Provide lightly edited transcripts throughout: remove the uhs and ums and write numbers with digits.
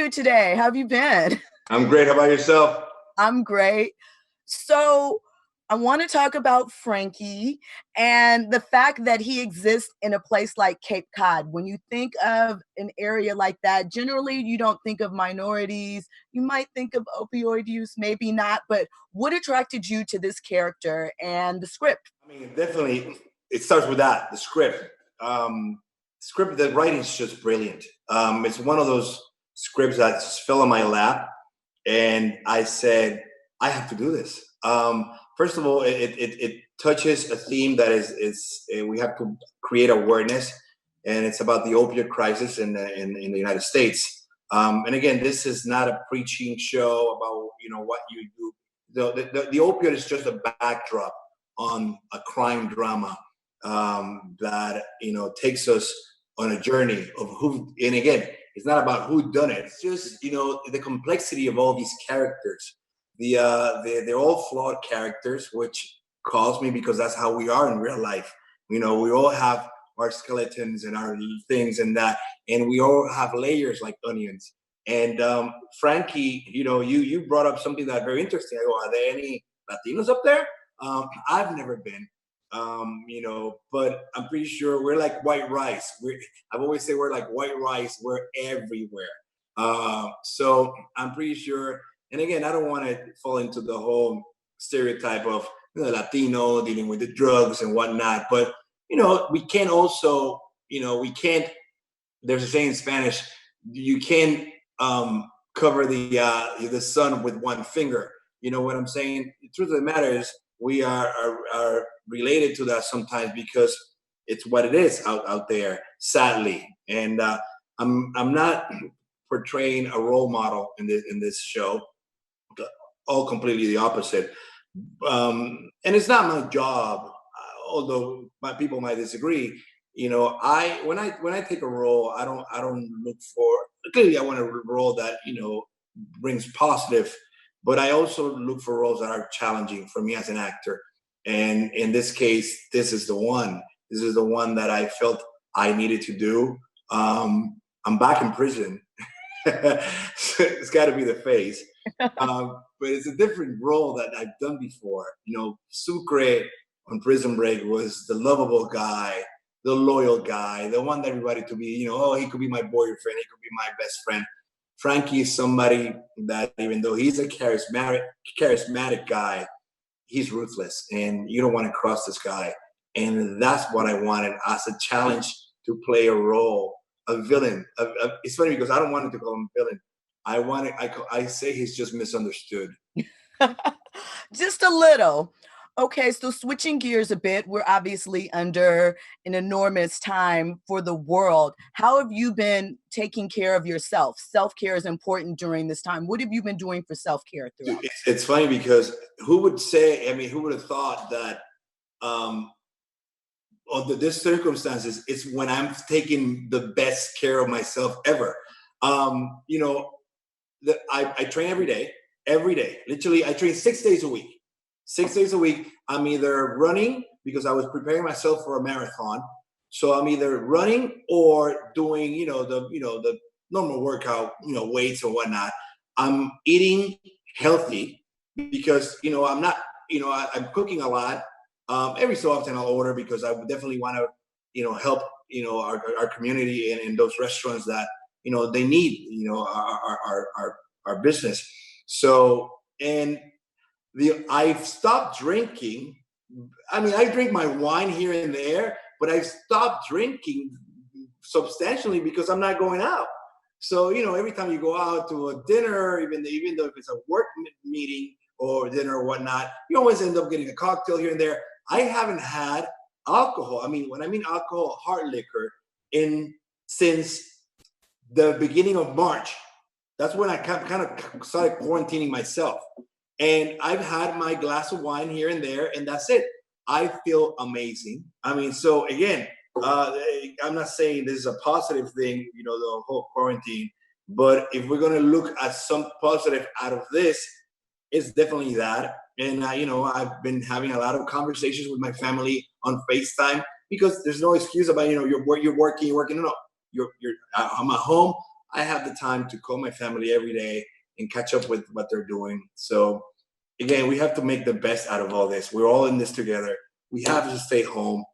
you today? How have you been? I'm great. How about yourself? I'm great. So, I want to talk about Frankie and the fact that he exists in a place like Cape Cod. When you think of an area like that, generally you don't think of minorities. You might think of opioid use, maybe not. But what attracted you to this character and the script? I mean, definitely, it starts with that, the script. The writing is just brilliant. It's one of those scripts that just fell on my lap, and I said, I have to do this. First of all, it touches a theme that is we have to create awareness, and it's about the opioid crisis in the United States. And again, this is not a preaching show about what you do. The opioid is just a backdrop on a crime drama that takes us on a journey of who. And again, it's not about who done it. It's just the complexity of all these characters. They're all flawed characters, which calls me because that's how we are in real life. We all have our skeletons and our things and that, and we all have layers like onions. And Frankie, you brought up something that's very interesting. I go, are there any Latinos up there? I've never been, but I'm pretty sure we're like white rice. I've always said we're like white rice. We're everywhere. So I'm pretty sure. And again, I don't want to fall into the whole stereotype of Latino dealing with the drugs and whatnot. But we can also, we can't. There's a saying in Spanish: you can't cover the sun with one finger. You know what I'm saying? The truth of the matter is, we are related to that sometimes because it's what it is out there, sadly. And I'm not portraying a role model in this show. All completely the opposite. And it's not my job, although my people might disagree. When I take a role, I don't look for, clearly I want a role that brings positive, but I also look for roles that are challenging for me as an actor. And in this case, this is the one. This is the one that I felt I needed to do. I'm back in prison. It's got to be the face. But it's a different role that I've done before. Sucre on Prison Break was the lovable guy, the loyal guy, the one that everybody to be, he could be my boyfriend, he could be my best friend. Frankie is somebody that, even though he's a charismatic guy, he's ruthless, and you don't want to cross this guy. And that's what I wanted as a challenge, to play a role, a villain. It's funny because I don't want to call him a villain. I say he's just misunderstood. Just a little. Okay, so switching gears a bit, we're obviously under an enormous time for the world. How have you been taking care of yourself? Self-care is important during this time. What have you been doing for self-care throughout? It's funny because who would have thought that under these circumstances, it's when I'm taking the best care of myself ever. I train every day. Literally, I train 6 days a week. 6 days a week, I'm either running because I was preparing myself for a marathon. So I'm either running or doing, the normal workout, weights and whatnot. I'm eating healthy because, I'm not, I'm cooking a lot. Every so often I'll order because I definitely want to, help, our community and those restaurants that, they need, our business. So, and I've stopped drinking. I mean, I drink my wine here and there, but I've stopped drinking substantially because I'm not going out. So, every time you go out to a dinner, even though if it's a work meeting or dinner or whatnot, you always end up getting a cocktail here and there. I haven't had alcohol. I mean, when I mean alcohol, hard liquor, since the beginning of March. That's when I kind of started quarantining myself. And I've had my glass of wine here and there, and that's it. I feel amazing. I mean, so again, I'm not saying this is a positive thing, the whole quarantine, but if we're going to look at some positive out of this, it's definitely that. And, I've been having a lot of conversations with my family on FaceTime because there's no excuse about, you're working. No, I'm at home. I have the time to call my family every day and catch up with what they're doing. So again, we have to make the best out of all this. We're all in this together. We have to stay home.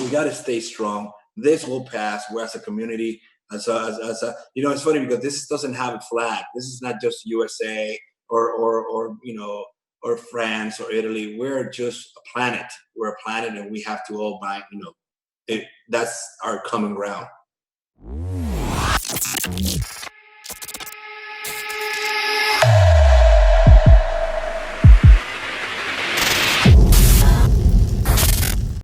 We got to stay strong. This will pass. We're as a community, it's funny because this doesn't have a flag. This is not just USA or France or Italy. We're just a planet. We're a planet, and we have to all bind. That's our common ground.